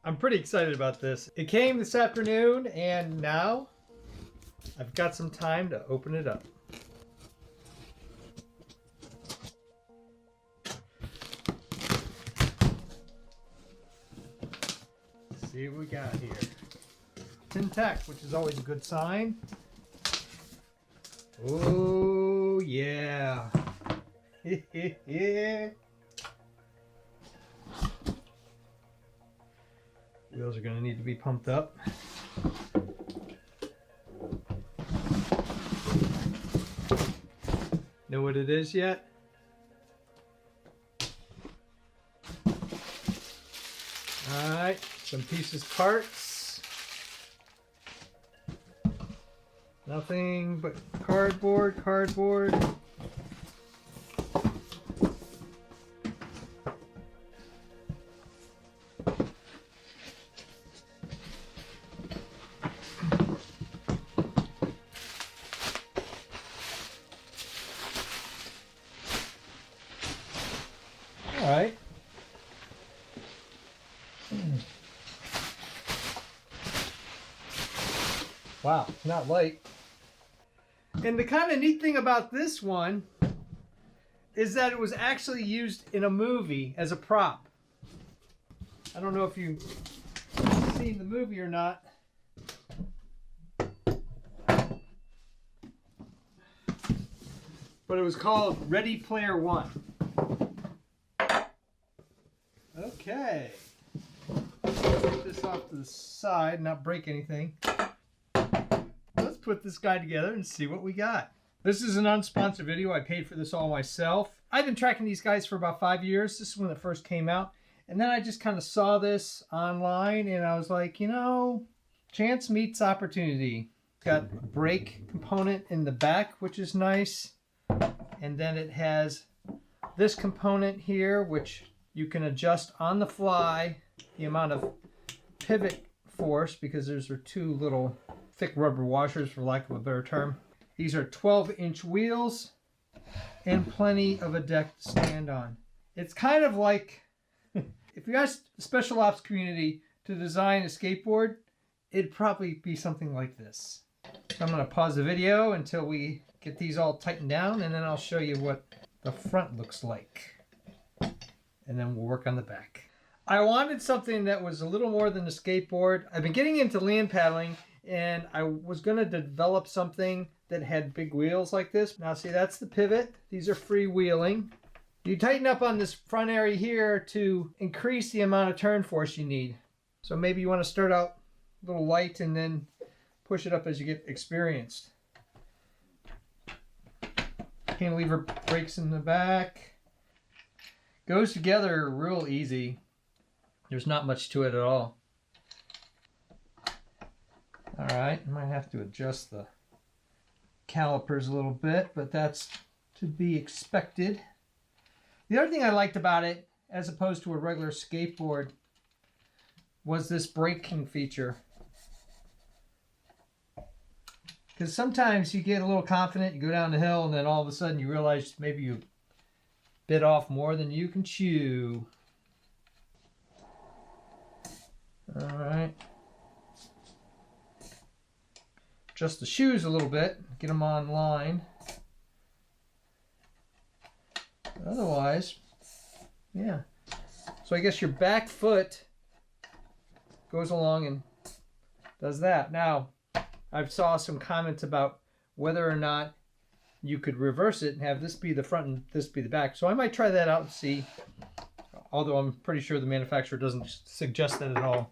I'm pretty excited about this. It came this afternoon and now I've got some time to open it up. Let's see what we got here. It's intact, which is always a good sign. Oh yeah. Wheels are going to need to be pumped up. Know what it is yet? Alright, some pieces, parts. Nothing but cardboard. All right. Wow, not light. And the kind of neat thing about this one is that it was actually used in a movie as a prop. I don't know if you've seen the movie or not. But it was called Ready Player One. Okay. Take this off to the side, not break anything. Let's put this guy together and see what we got. This is an unsponsored video. I paid for this all myself. I've been tracking these guys for about 5 years. This is when it first came out. And then I just kind of saw this online and I was like, you know, chance meets opportunity. It's got a brake component in the back, which is nice. And then it has this component here, which you can adjust on the fly the amount of pivot force, because there's two little thick rubber washers, for lack of a better term. These are 12-inch wheels and plenty of a deck to stand on. It's kind of like, if you asked the special ops community to design a skateboard, it'd probably be something like this. So I'm going to pause the video until we get these all tightened down, and then I'll show you what the front looks like. And then we'll work on the back. I wanted something that was a little more than a skateboard. I've been getting into land paddling, and I was going to develop something that had big wheels like this. Now see, that's the pivot. These are freewheeling. You tighten up on this front area here to increase the amount of turn force you need. So maybe you want to start out a little light and then push it up as you get experienced. Cantilever brakes in the back. Goes together real easy. There's not much to it at all. Alright, I might have to adjust the calipers a little bit, but that's to be expected. The other thing I liked about it, as opposed to a regular skateboard, was this braking feature. Because sometimes you get a little confident, you go down the hill, and then all of a sudden you realize maybe you bit off more than you can chew. Alright. Adjust the shoes a little bit, get them on line. Otherwise, yeah. So I guess your back foot goes along and does that. Now, I've saw some comments about whether or not you could reverse it and have this be the front and this be the back. So I might try that out and see, although I'm pretty sure the manufacturer doesn't suggest that at all.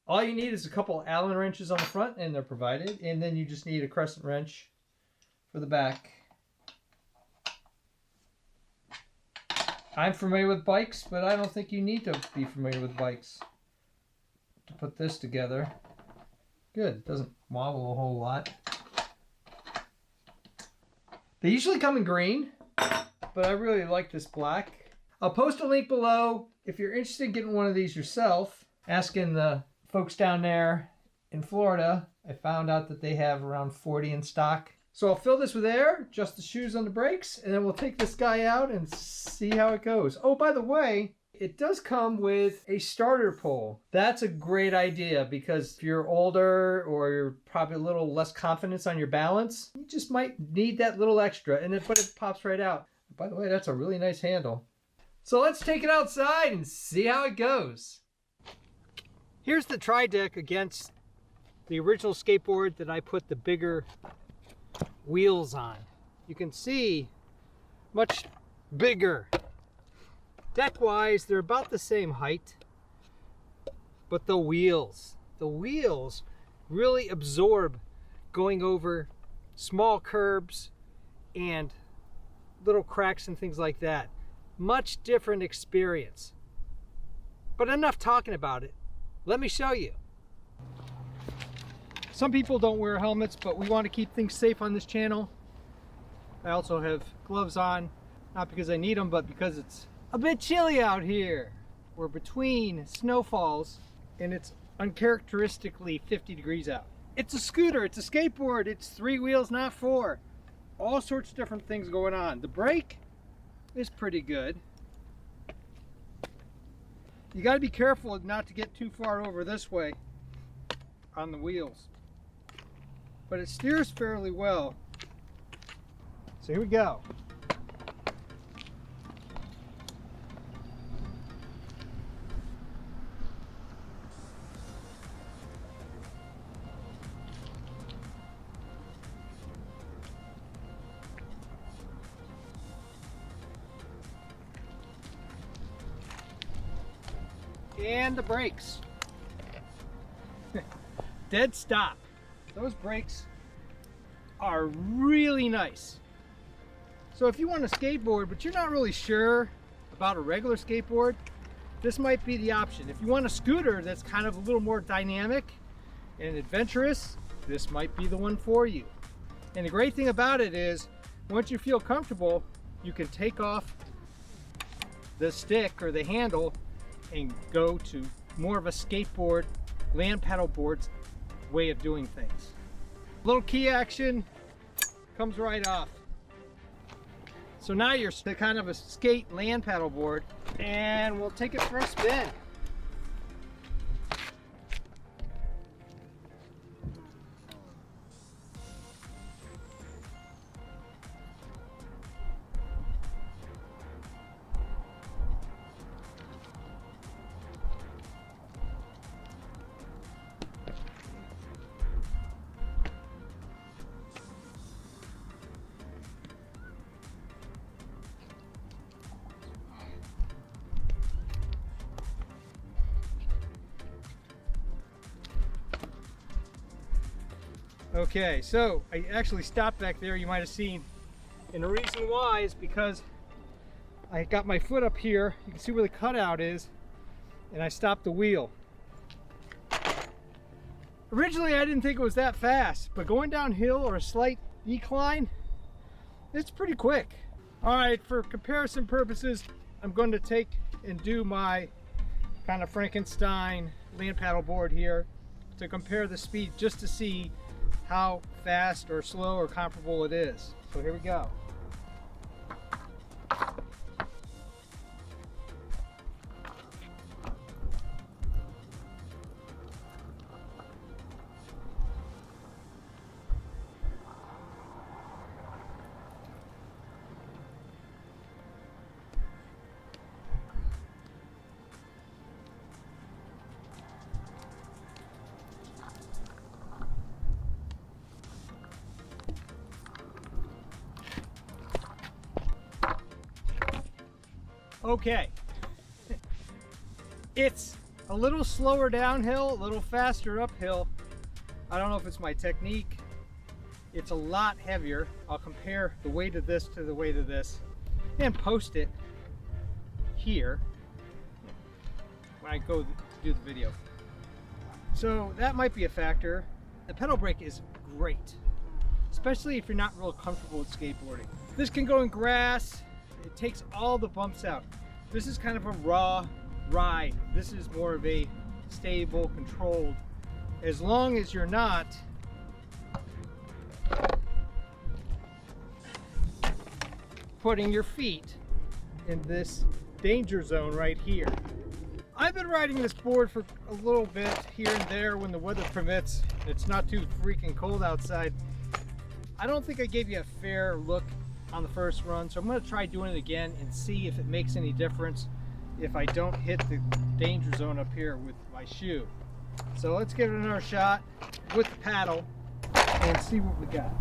All you need is a couple Allen wrenches on the front, and they're provided, and then you just need a crescent wrench for the back. I'm familiar with bikes, but I don't think you need to be familiar with bikes to put this together. Good, it doesn't wobble a whole lot. They usually come in green, but I really like this black. I'll post a link below if you're interested in getting one of these yourself. Asking the folks down there in Florida, I found out that they have around 40 in stock. So I'll fill this with air, adjust the shoes on the brakes, and then we'll take this guy out and see how it goes. Oh, by the way, it does come with a starter pole. That's a great idea because if you're older or you're probably a little less confidence on your balance, you just might need that little extra, and then but it pops right out. By the way, that's a really nice handle. So let's take it outside and see how it goes. Here's the tri-deck against the original skateboard that I put the bigger wheels on. You can see much bigger. Deck-wise, they're about the same height, but the wheels really absorb going over small curbs and little cracks and things like that. Much different experience. But enough talking about it. Let me show you. Some people don't wear helmets, but we want to keep things safe on this channel. I also have gloves on, not because I need them, but because it's a bit chilly out here. We're between snowfalls and it's uncharacteristically 50 degrees out. It's a scooter, it's a skateboard, it's 3 wheels, not 4. All sorts of different things going on. The brake is pretty good. You got to be careful not to get too far over this way on the wheels. But it steers fairly well. So here we go. And the brakes. Dead stop. Those brakes are really nice. So if you want a skateboard but you're not really sure about a regular skateboard, this might be the option. If you want a scooter that's kind of a little more dynamic and adventurous, this might be the one for you. And the great thing about it is, once you feel comfortable, you can take off the stick or the handle and go to more of a skateboard, land paddle boards way of doing things. Little key action comes right off. So now you're kind of a skate land paddle board, and we'll take it for a spin. Okay, so I actually stopped back there, you might have seen, and the reason why is because I got my foot up here, you can see where the cutout is, and I stopped the wheel. Originally I didn't think it was that fast, but going downhill or a slight decline, it's pretty quick. Alright, for comparison purposes, I'm going to take and do my kind of Frankenstein land paddle board here to compare the speed just to see how fast or slow or comparable it is. So here we go. Okay, it's a little slower downhill, a little faster uphill. I don't know if it's my technique. It's a lot heavier. I'll compare the weight of this to the weight of this and post it here when I go do the video. So that might be a factor. The pedal brake is great, especially if you're not real comfortable with skateboarding. This can go in grass. It takes all the bumps out. This is kind of a raw ride. This is more of a stable, controlled. As long as you're not putting your feet in this danger zone right here. I've been riding this board for a little bit here and there when the weather permits. It's not too freaking cold outside. I don't think I gave you a fair look on the first run, so I'm going to try doing it again and see if it makes any difference if I don't hit the danger zone up here with my shoe. So let's give it another shot with the paddle and see what we got.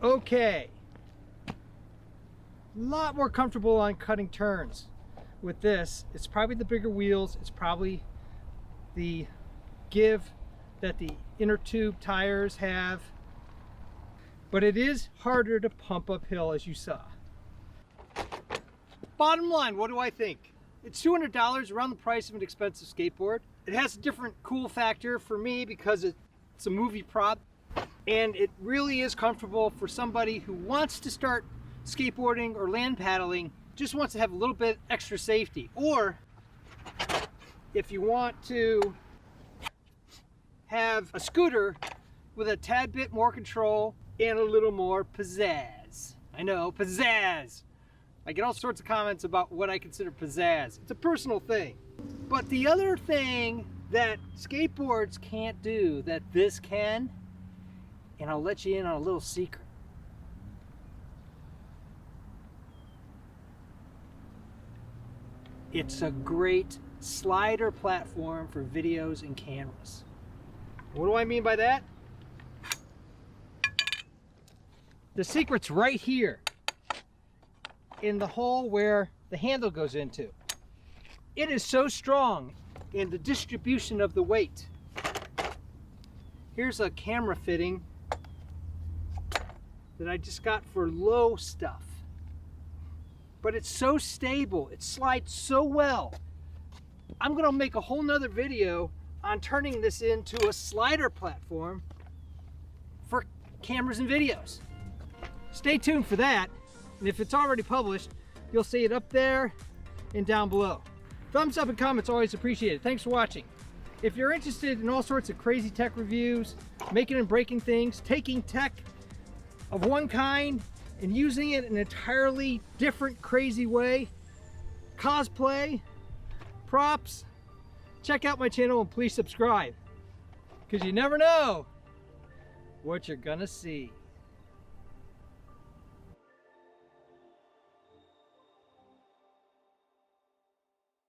Okay, a lot more comfortable on cutting turns with this. It's probably the bigger wheels, it's probably the give that the inner tube tires have, but it is harder to pump uphill, as you saw. Bottom line, what do I think? It's $200, around the price of an expensive skateboard. It has a different cool factor for me because it's a movie prop. And it really is comfortable for somebody who wants to start skateboarding or land paddling, just wants to have a little bit extra safety. Or if you want to have a scooter with a tad bit more control and a little more pizzazz. I know, pizzazz. I get all sorts of comments about what I consider pizzazz. It's a personal thing. But the other thing that skateboards can't do that this can, and I'll let you in on a little secret. It's a great slider platform for videos and cameras. What do I mean by that? The secret's right here in the hole where the handle goes into. It is so strong in the distribution of the weight. Here's a camera fitting that I just got for low stuff. But it's so stable, it slides so well. I'm gonna make a whole nother video on turning this into a slider platform for cameras and videos. Stay tuned for that, and if it's already published, you'll see it up there and down below. Thumbs up and comments always appreciated. Thanks for watching. If you're interested in all sorts of crazy tech reviews, making and breaking things, taking tech of one kind and using it in an entirely different, crazy way, cosplay, props, check out my channel and please subscribe, because you never know what you're gonna see.